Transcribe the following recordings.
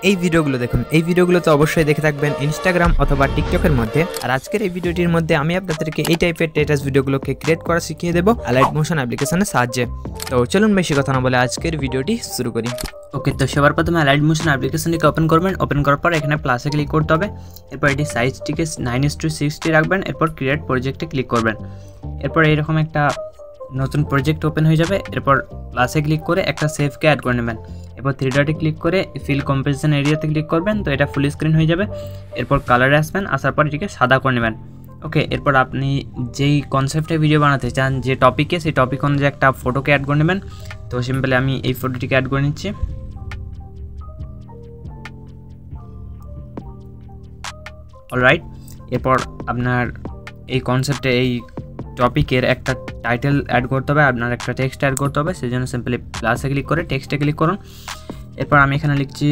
এই ভিডিওগুলো দেখুন। এই ভিডিওগুলো তো অবশ্যই দেখে থাকবেন ইনস্টাগ্রাম অথবা টিকটকের মধ্যে। আর আজকের এই ভিডিওটির মধ্যে আমি আপনাদেরকে এই টাইপের স্ট্যাটাস ভিডিওগুলোকে ক্রিয়েট করা শিখিয়ে দেবো অ্যালাইট মোশন অ্যাপ্লিকেশনের সাহায্যে। তো চলুন বেশি কথা না বলে আজকের ভিডিওটি শুরু করি। ওকে, তো সবার প্রথমে অ্যালাইট মোশন অ্যাপ্লিকেশনটিকে ওপেন করবেন। ওপেন করার পর এখানে প্লাসে ক্লিক করতে হবে। এরপর এটি সাইজটিকে 9:60 রাখবেন। এরপর ক্রিয়েট প্রজেক্টে ক্লিক করবেন। এরপর এইরকম একটা নতুন প্রজেক্ট ওপেন হয়ে যাবে। এরপর প্লাসে ক্লিক করে একটা সেভকে অ্যাড করে নেবেন। এরপর 3 ডটে ক্লিক করে ফিল কম্পোজিশন এরিয়াতে ক্লিক করবেন, তো এটা ফুল স্ক্রিন হয়ে যাবে। এরপর কালারে আসবেন, আসার পর এটিকে সাদা করে নেবেন। ওকে, এরপর আপনি যেই কনসেপ্টে ভিডিও বানাতে চান, যে টপিকে, সেই টপিক অনুযায়ী একটা ফটোকে অ্যাড করে নেবেন। তো সিম্পলি আমি এই ফটোটিকে অ্যাড করে নিচ্ছি। অলরাইট, এরপর আপনার এই কনসেপ্টে এই টপিকের একটা টাইটেল অ্যাড করতে হবে, আপনার একটা টেক্সট অ্যাড করতে হবে। সেই জন্য সিম্পলি প্লাসে ক্লিক করে টেক্সটে ক্লিক করুন। এরপর আমি এখানে লিখছি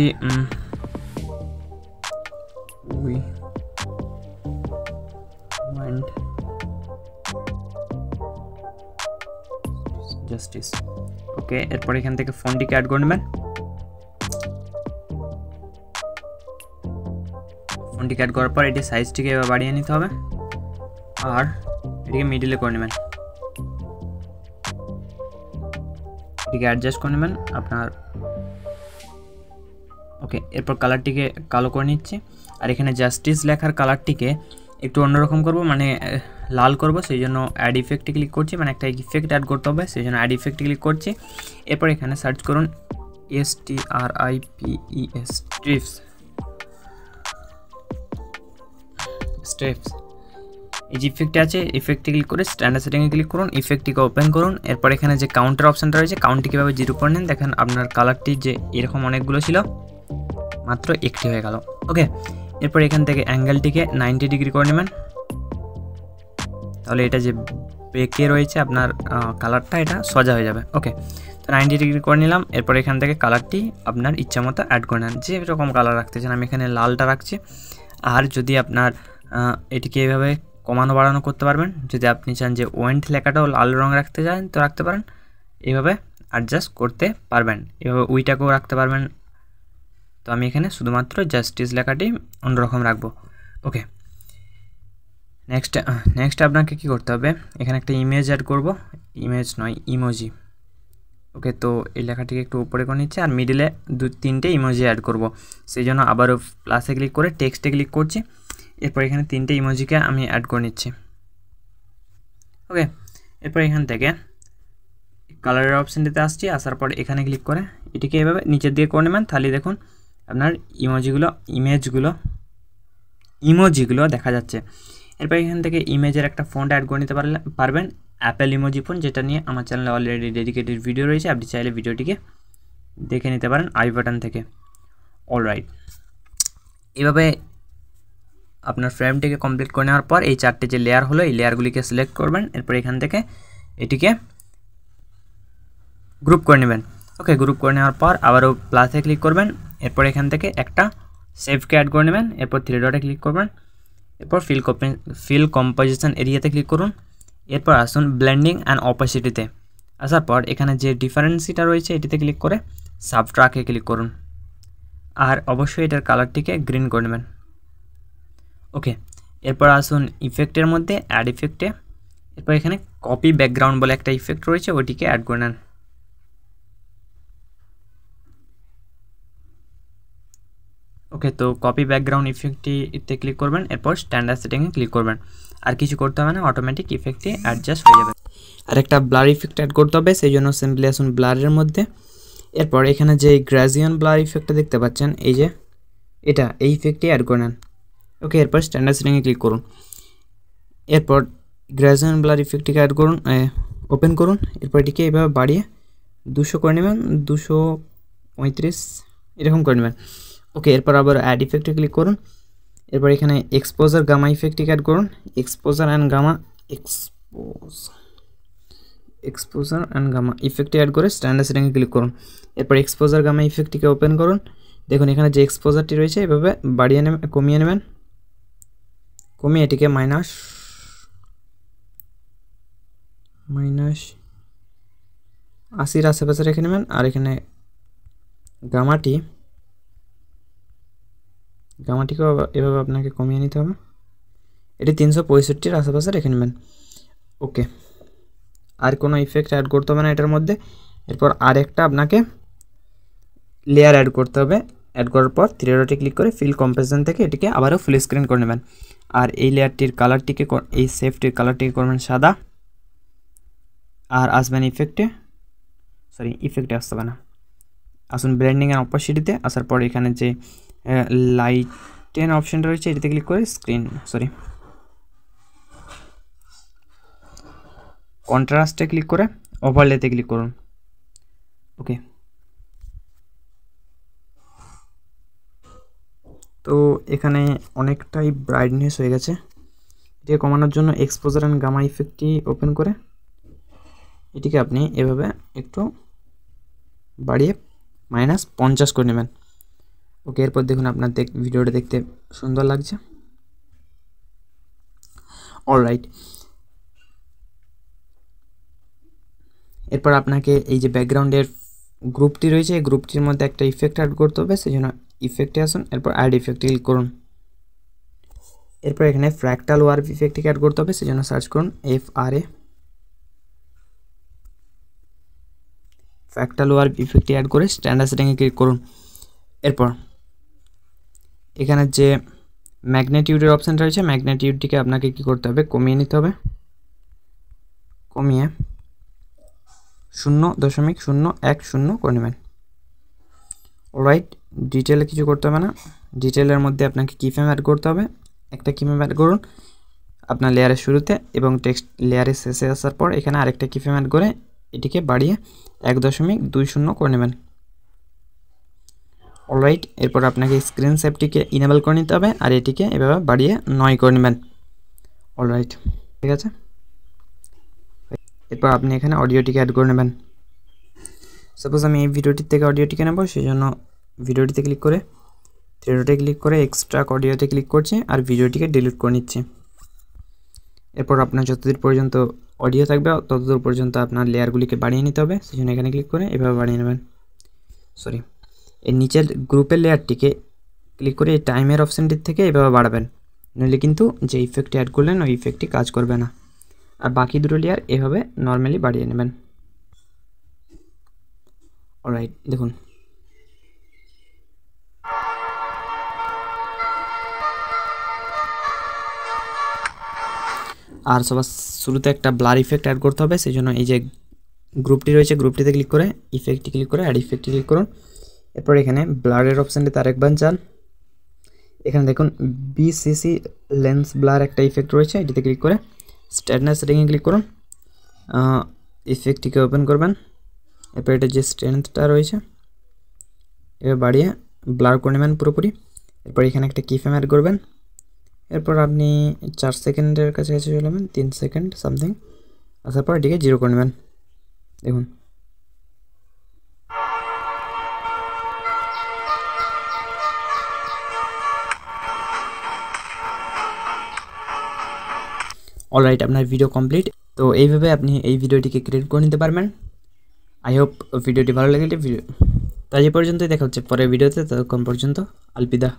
উই ওয়ান্ট জাস্টিস। ওকে, এরপর এখান থেকে ফন্টটিকে অ্যাড করে নেবেন। ফন্টটিকে অ্যাড করার পর এটি সাইজটিকে এবার বাড়িয়ে নিতে হবে আর এটিকে মিডিলে করে নেবেন। এটিকে অ্যাডজাস্ট করে নেবেন আপনার। ওকে, এরপর কালারটিকে কালো করে নিচ্ছি। আর এখানে জাস্টিস লেখার কালারটিকে একটু অন্যরকম করব, মানে লাল করব। সেই জন্য অ্যাড ইফেক্টে ক্লিক করছি, মানে একটা ইফেক্ট অ্যাড করতে হবে, সেই জন্য অ্যাড ইফেক্টে ক্লিক করছি। এরপর এখানে সার্চ করুন STRIPES স্ট্রিপস। এই যে ইফেক্টে আছে, ইফেক্টে ক্লিক করে স্ট্যান্ডার্ড সেটিংয়ে ক্লিক করুন, ইফেক্টটিকে ওপেন করুন। এরপর এখানে যে কাউন্টার অপশানটা রয়েছে, কাউন্টটি কীভাবে 0 করে নেন দেখেন। আপনার কালারটি যে এরকম অনেকগুলো ছিল, মাত্র একটি হয়ে গেল। ওকে, এরপর এখান থেকে অ্যাঙ্গেলটিকে 90 ডিগ্রি করে নেবেন। তাহলে এটা যে বেঁকে রয়েছে আপনার কালারটা, এটা সোজা হয়ে যাবে। ওকে, তো 90 ডিগ্রি করে নিলাম। এরপর এখান থেকে কালারটি আপনার ইচ্ছা মতো অ্যাড করে নেন, যে এরকম কালার রাখতে চান। আমি এখানে লালটা রাখছি। আর যদি আপনার এটিকে এইভাবে কমানো বাড়ানো করতে পারবেন। যদি আপনি চান যে ওয়েন্ট লেখাটাও লাল রং রাখতে চান, তো রাখতে পারেন। এইভাবে অ্যাডজাস্ট করতে পারবেন। এভাবে উইটাকেও রাখতে পারবেন। তো আমি এখানে শুধুমাত্র জাস্টিস লেখাটি অন্যরকম রাখবো। ওকে, নেক্সট আপনাকে কি করতে হবে, এখানে একটা ইমেজ অ্যাড করব। ইমেজ নয়, ইমোজি। ওকে, তো এই লেখাটিকে একটু উপরে করে নিচ্ছি আর মিডিলে 2-3টে ইমোজি অ্যাড করব। সেই জন্য আবারও প্লাসে ক্লিক করে টেক্সটে ক্লিক করছি। এরপর এখানে 3টে ইমোজিকে আমি অ্যাড করে নিচ্ছি। ওকে, এরপর এখান থেকে কালারের অপশানটিতে আসছি। আসার পর এখানে ক্লিক করে এটিকে এভাবে নিচের দিকে করে নেবেন। তাহলে দেখুন আপনার ইমোজিগুলো দেখা যাচ্ছে। এরপর এখান থেকে ইমেজের একটা ফন্ট অ্যাড করে নিতে পারবেন, অ্যাপেল ইমোজি ফন্ট, যেটা নিয়ে আমার চ্যানেলে অলরেডি ডেডিকেটেড ভিডিও রয়েছে। আপনি চাইলে ভিডিওটিকে দেখে নিতে পারেন আই বাটন থেকে। অলরাইট, এভাবে আপনার ফ্রেমটিকে কমপ্লিট করে নেওয়ার পর এই 4টে যে লেয়ার হলো, এই লেয়ারগুলিকে সিলেক্ট করবেন। এরপর এখান থেকে এটিকে গ্রুপ করে নেবেন। ওকে, গ্রুপ করে নেওয়ার পর আবারও প্লাসে ক্লিক করবেন। এরপর এখান থেকে একটা সেভকে অ্যাড করে নেবেন। এরপর 3 ডটে ক্লিক করবেন। এরপর ফিল কম্পোজিশন এরিয়াতে ক্লিক করুন। এরপর আসুন ব্লেন্ডিং অ্যান্ড অপাসিটিতে। আসার পর এখানে যে ডিফারেন্সিটা রয়েছে, এটিতে ক্লিক করে সাবট্রাকে ক্লিক করুন। আর অবশ্যই এটার কালারটিকে গ্রিন করে নেবেন। ওকে, এরপর আসুন ইফেক্টের মধ্যে অ্যাড ইফেক্টে। এরপর এখানে কপি ব্যাকগ্রাউন্ড বলে একটা ইফেক্ট রয়েছে, ওইটিকে অ্যাড করে নেন। ওকে, তো কপি ব্যাকগ্রাউন্ড ইফেক্টটিতে ক্লিক করবেন। এরপর স্ট্যান্ডার্ড সেটিংয়ে ক্লিক করবেন। আর কিছু করতে হবে না, অটোমেটিক ইফেক্টটি অ্যাডজাস্ট হয়ে যাবে। আর একটা ব্লার ইফেক্ট অ্যাড করতে হবে, সেই জন্য সিম্পলি আসুন ব্লারের মধ্যে। এরপর এখানে যে গ্রাজিয়ান ব্লার ইফেক্টটা দেখতে পাচ্ছেন, এই যে এই ইফেক্টটি অ্যাড করে নেন। ওকে, এরপর স্ট্যান্ডার্ড সেটিংয়ে ক্লিক করুন। এরপর গ্রাজিয়ান ব্লার ইফেক্টটিকে অ্যাড করুন, ওপেন করুন। এরপর এটিকে এইভাবে বাড়িয়ে 200 করে নেবেন, 235 এরকম করে নেবেন। ওকে, এরপর আবার অ্যাড ইফেক্টে ক্লিক করুন। এরপর এখানে এক্সপোজার গামা ইফেক্টটিকে অ্যাড করুন। এক্সপোজার অ্যান্ড গামা ইফেক্টটি অ্যাড করে স্ট্যান্ডার্ড সেটিংয়ে ক্লিক করুন। এরপর এক্সপোজার গামা ইফেক্টটিকে ওপেন করুন। দেখুন এখানে যে এক্সপোজারটি রয়েছে, এভাবে বাড়িয়ে নেবেন, কমিয়ে নেবেন। কমিয়ে এটিকে -80-র আশেপাশে রেখে নেবেন। আর এখানে গামাটি গামাটিকেও এভাবে আপনাকে কমিয়ে নিতে হবে। এটি 365-এর আশেপাশে রেখে নেবেন। ওকে, আর কোনো ইফেক্ট অ্যাড করতে হবে না এটার মধ্যে। এরপর আরেকটা আপনাকে লেয়ার অ্যাড করতে হবে। অ্যাড করার পর 3 ডটে ক্লিক করে ফিল কম্পোজিশন থেকে এটিকে আবারও ফুল স্ক্রিন করে নেবেন। আর এই লেয়ারটির কালারটিকে, এই শেপটির কালারটিকে করবেন সাদা। আর আসবেন ইফেক্টে আসতে হবে না, আসুন ব্লেন্ডিং এর অপোজিটে। আসার পর এখানে যে লাইটেন অপশনটা রয়েছে এটিতে ক্লিক করে কন্ট্রাস্টে ক্লিক করে ওভারলেতে ক্লিক করুন। ওকে, তো এখানে অনেকটাই ব্রাইটনেস হয়ে গেছে। এটিকে কমানোর জন্য এক্সপোজার অ্যান্ড গামা ইফেক্টটি ওপেন করে এটিকে আপনি এভাবে একটু বাড়িয়ে -50 করে নেবেন। ওকে, এরপর দেখুন আপনার ভিডিওটা দেখতে সুন্দর লাগছে। অলরাইট, এরপর আপনাকে এই যে ব্যাকগ্রাউন্ডের গ্রুপটি রয়েছে এই গ্রুপটির মধ্যে একটা ইফেক্ট অ্যাড করতে হবে, সেই জন্য ইফেক্টে আসুন। এরপর অ্যাড ইফেক্টে ক্লিক করুন। এরপর এখানে ফ্র্যাকটাল ওয়ার্প ইফেক্টটিকে অ্যাড করতে হবে, সেই জন্য সার্চ করুন FRA। ফ্র্যাকটাল ওয়ার্প ইফেক্টটি অ্যাড করে স্ট্যান্ডার্ড সেটিংয়ে ক্লিক করুন। এরপর এখানে যে ম্যাগনিটিউডের অপশান রয়েছে ম্যাগনিটিউডটিকে আপনাকে কী করতে হবে, কমিয়ে নিতে হবে। কমিয়ে 0.010 করে নেবেন। অলরাইট, ডিটেলে কিছু করতে হবে না। ডিটেলের মধ্যে আপনাকে কিফ্রেম অ্যাড করতে হবে। একটা কিফ্রেম অ্যাড করুন আপনার লেয়ারের শুরুতে এবং টেক্সট লেয়ারের শেষে আসার পর এখানে আরেকটা কিফ্রেম অ্যাড করে এটিকে বাড়িয়ে 1.20 করে নেবেন। অলরাইট, এরপর আপনাকে স্ক্রিন সেভটিকে ইনেবল করে নিতে হবে আর এটিকে এভাবে বাড়িয়ে 9 করে নেবেন। অলরাইট, ঠিক আছে। এরপর আপনি এখানে অডিওটিকে অ্যাড করে নেবেন। সাপোজ আমি এই ভিডিওটির থেকে অডিওটিকে নেব, সেই জন্য ভিডিওটিতে ক্লিক করে 3 ডটে ক্লিক করে এক্সট্রাক্ট অডিওতে ক্লিক করছি আর ভিডিওটিকে ডিলিট করে নিচ্ছি। এরপর আপনার যতদূর পর্যন্ত অডিও থাকবে ততদূর পর্যন্ত আপনার লেয়ারগুলিকে বাড়িয়ে নিতে হবে, সেই জন্য এখানে ক্লিক করে এভাবে বাড়িয়ে নেবেন। এই নিচের গ্রুপের লেয়ারটিকে ক্লিক করে এই টাইমের অপশানটির থেকে এভাবে বাড়াবেন, নইলে কিন্তু যে ইফেক্টটি অ্যাড করলেন ওই ইফেক্টটি কাজ করবে না। আর বাকি দুটো লেয়ার এভাবে নর্মালি বাড়িয়ে নেবেন। অলরাইট, দেখুন আর সবার শুরুতে একটা ব্লার ইফেক্ট অ্যাড করতে হবে, সেই জন্য এই যে গ্রুপটি রয়েছে গ্রুপটিতে ক্লিক করে ইফেক্টটি ক্লিক করে অ্যাড ইফেক্টটি ক্লিক করুন। এরপর এখানে ব্লারের অপশানটিতে আরেকবার যান। এখানে দেখুন BCC লেন্স ব্লার একটা ইফেক্ট রয়েছে, এটিতে ক্লিক করে স্ট্যান্ডার্ড সেটিংয়ে ক্লিক করুন। ইফেক্টটিকে ওপেন করবেন। এরপর এটা যে স্ট্রেংথটা রয়েছে এবার বাড়িয়ে ব্লার করে নেবেন পুরোপুরি। এরপর এখানে একটা কিফ্রেম অ্যাড করবেন। এরপর আপনি 4 সেকেন্ডের কাছাকাছি চলে যাবেন, 3 সেকেন্ড সামথিং। আসার পর এটিকে 0 করে নেবেন। দেখুন অলরাইট, আপনার ভিডিও কমপ্লিট। তো এইভাবে আপনি এই ভিডিওটিকে ক্রিয়েট করে নিতে পারবেন। আই হোপ ভিডিওটি ভালো লাগলে তাই পর্যন্তই দেখা হচ্ছে পরের ভিডিওতে, ততক্ষণ পর্যন্ত আলবিদা।